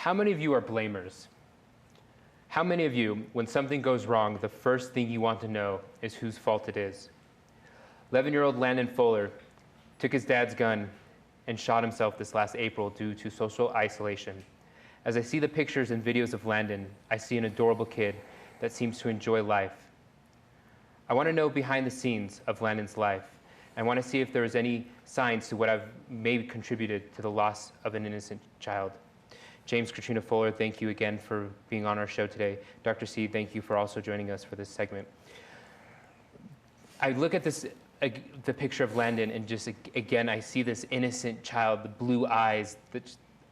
How many of you are blamers? How many of you, when something goes wrong, the first thing you want to know is whose fault it is? 11-year-old Landon Fuller took his dad's gun and shot himself this last April due to social isolation. As I see the pictures and videos of Landon, I see an adorable kid that seems to enjoy life. I want to know behind the scenes of Landon's life. I want to see if there is any signs to what I've maybe contributed to the loss of an innocent child. James Katrina Fuller, thank you again for being on our show today. Dr. C, thank you for also joining us for this segment. I look at this, the picture of Landon, and just again, I see this innocent child, the blue eyes,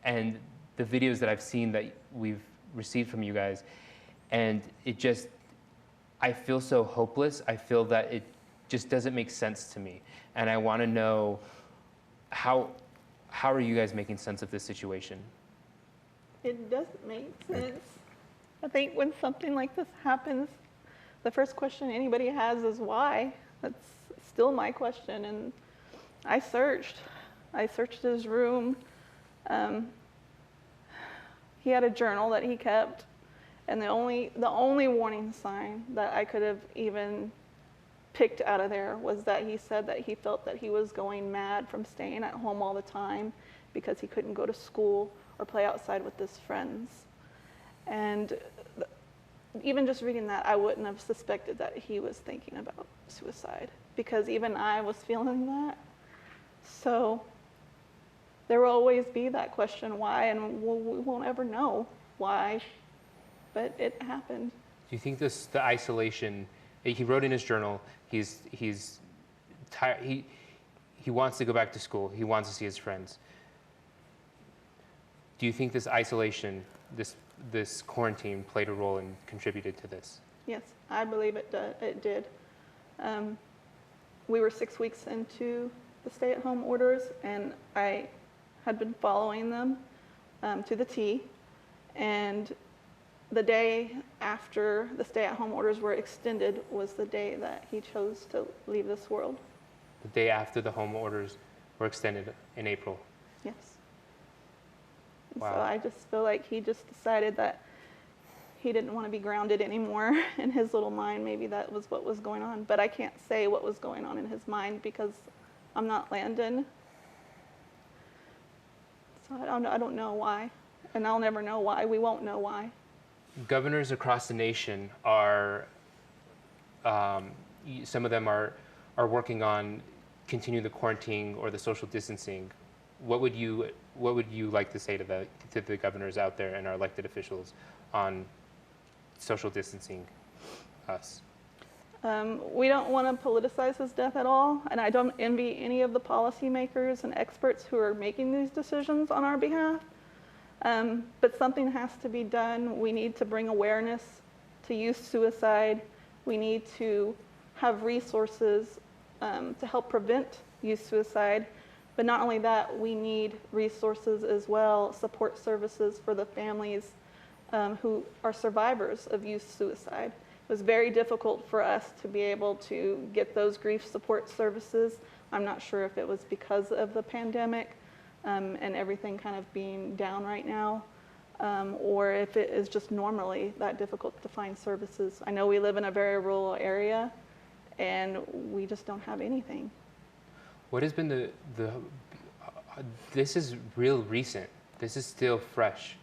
and the videos that I've seen that we've received from you guys. And it just, I feel so hopeless. I feel that it just doesn't make sense to me. And I want to know how are you guys making sense of this situation? It doesn't make sense. I think when something like this happens, the first question anybody has is why. That's still my question. And I searched his room. He had a journal that he kept, and the only warning sign that I could have even picked out of there was that he said that he felt that he was going mad from staying at home all the time because he couldn't go to school or play outside with his friends. And even just reading that, I wouldn't have suspected that he was thinking about suicide, because even I was feeling that. So there will always be that question, why, and we won't ever know why, but it happened. Do you think the isolation, he wrote in his journal, he's tired, he wants to go back to school, he wants to see his friends. Do you think this isolation, this quarantine played a role and contributed to this? Yes, I believe it did. We were 6 weeks into the stay-at-home orders, and I had been following them to the T. And the day after the stay-at-home orders were extended was the day that he chose to leave this world. The day after the home orders were extended in April? Yes. Wow. So I just feel like he just decided that he didn't want to be grounded anymore in his little mind. Maybe that was what was going on. But I can't say what was going on in his mind because I'm not Landon. So I don't know why. And I'll never know why. We won't know why. Governors across the nation are, some of them are working on continuing the quarantine or the social distancing. What would you like to say to the governors out there and our elected officials on social distancing us? We don't want to politicize his death at all, and I don't envy any of the policymakers and experts who are making these decisions on our behalf. But something has to be done. We need to bring awareness to youth suicide. We need to have resources to help prevent youth suicide. But not only that, we need resources as well, support services for the families who are survivors of youth suicide. It was very difficult for us to be able to get those grief support services. I'm not sure if it was because of the pandemic and everything kind of being down right now, or if it is just normally that difficult to find services. I know we live in a very rural area, and we just don't have anything. What has been this is real recent. This is still fresh.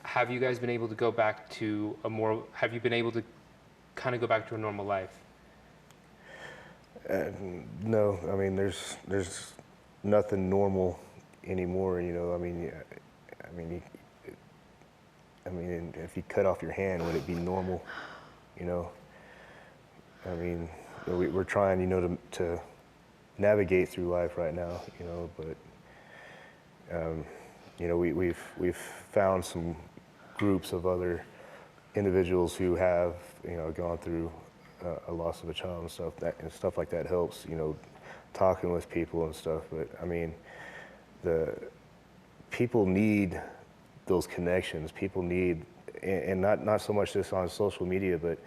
Have you guys been able to go back to have you been able to kind of go back to a normal life? No, I mean, there's nothing normal anymore, you know. I mean, if you cut off your hand, would it be normal, you know? I mean, we're trying, you know, to navigate through life right now, you know, but you know, we've found some groups of other individuals who have, you know, gone through a loss of a child and stuff like that helps, you know, talking with people and stuff. But I mean, the people need those connections. People need, and not so much just on social media, but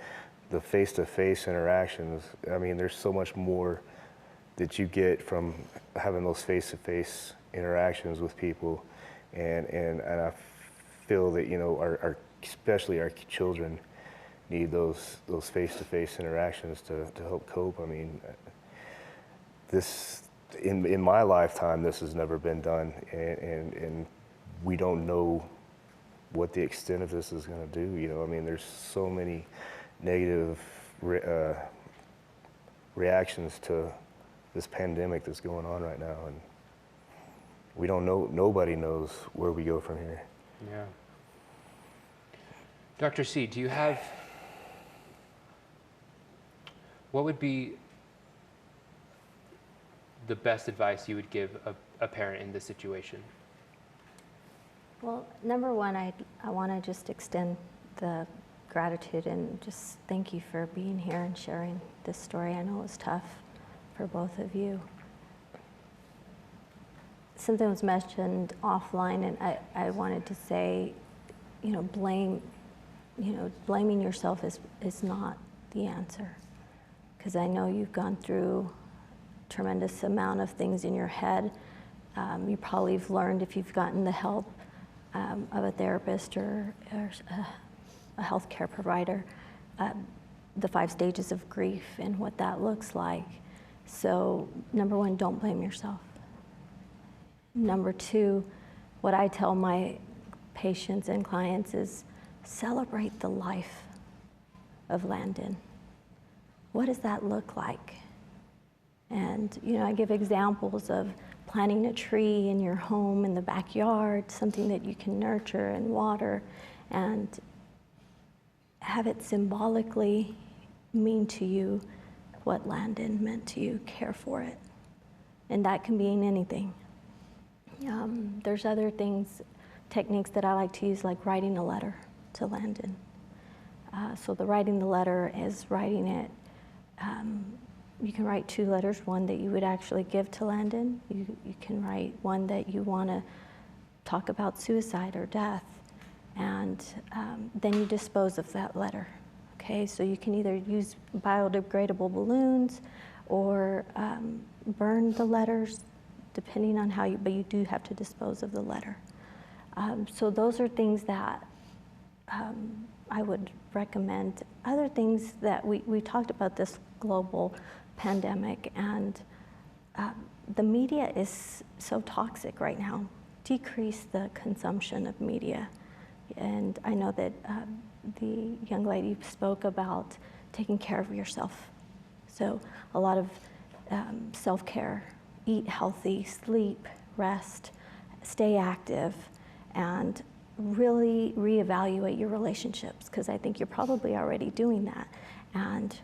the face-to-face interactions. I mean, there's so much more that you get from having those face-to-face interactions with people and I feel that, you know, especially our children need those face-to-face interactions to help cope. I mean, this in my lifetime, this has never been done, and we don't know what the extent of this is going to do. You know, I mean, there's so many negative reactions to this pandemic that's going on right now, and we don't know. Nobody knows where we go from here. Yeah. Dr. C, do you have, what would be the best advice you would give a parent in this situation? Well, number one, I want to just extend the gratitude and just thank you for being here and sharing this story. I know it was tough for both of you. Something was mentioned offline, and I wanted to say, you know, blaming yourself is not the answer, because I know you've gone through a tremendous amount of things in your head. You probably have learned, if you've gotten the help of a therapist or a healthcare provider, the 5 stages of grief and what that looks like. So, number one, don't blame yourself. Number two, what I tell my patients and clients is celebrate the life of Landon. What does that look like? And, you know, I give examples of planting a tree in your home in the backyard, something that you can nurture and water, and have it symbolically mean to you what Landon meant to you. Care for it. And that can be in anything. There's other things, techniques that I like to use, like writing a letter to Landon. So the writing the letter is writing it. You can write 2 letters, one that you would actually give to Landon. You can write one that you want to talk about suicide or death, and then you dispose of that letter. Okay, so you can either use biodegradable balloons or burn the letters, depending on how but you do have to dispose of the letter. So those are things that I would recommend. Other things that we talked about this global pandemic, and the media is so toxic right now. Decrease the consumption of media. And I know that the young lady spoke about taking care of yourself. So a lot of self-care, eat healthy, sleep, rest, stay active, and really reevaluate your relationships, because I think you're probably already doing that, and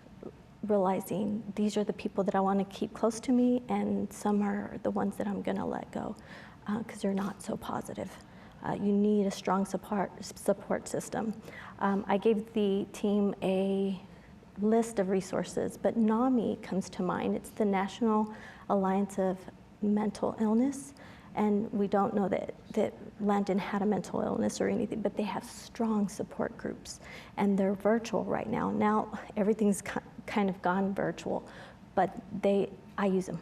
realizing these are the people that I want to keep close to me, and some are the ones that I'm going to let go because they're not so positive. You need a strong support system. I gave the team a list of resources, but NAMI comes to mind. It's the National Alliance of Mental Illness, and we don't know that Landon had a mental illness or anything, but they have strong support groups, and they're virtual right now. Now everything's kind of gone virtual, but I use them.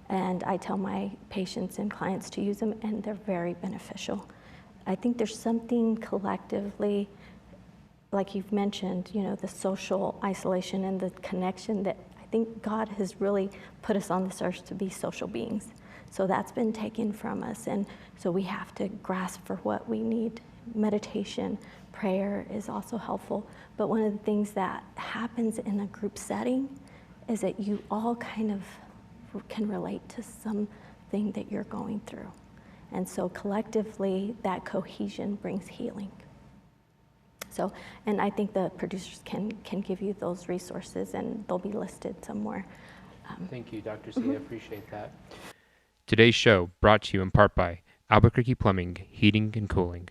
And I tell my patients and clients to use them, and they're very beneficial. I think there's something collectively, like you've mentioned, you know, the social isolation and the connection, that I think God has really put us on this earth to be social beings. So that's been taken from us, and so we have to grasp for what we need. Meditation, prayer is also helpful, but one of the things that happens in a group setting is that you all kind of can relate to something that you're going through. And so collectively, that cohesion brings healing. So, and I think the producers can give you those resources, and they'll be listed somewhere. Thank you, Dr. C. I appreciate that. Today's show brought to you in part by Albuquerque Plumbing, Heating and Cooling.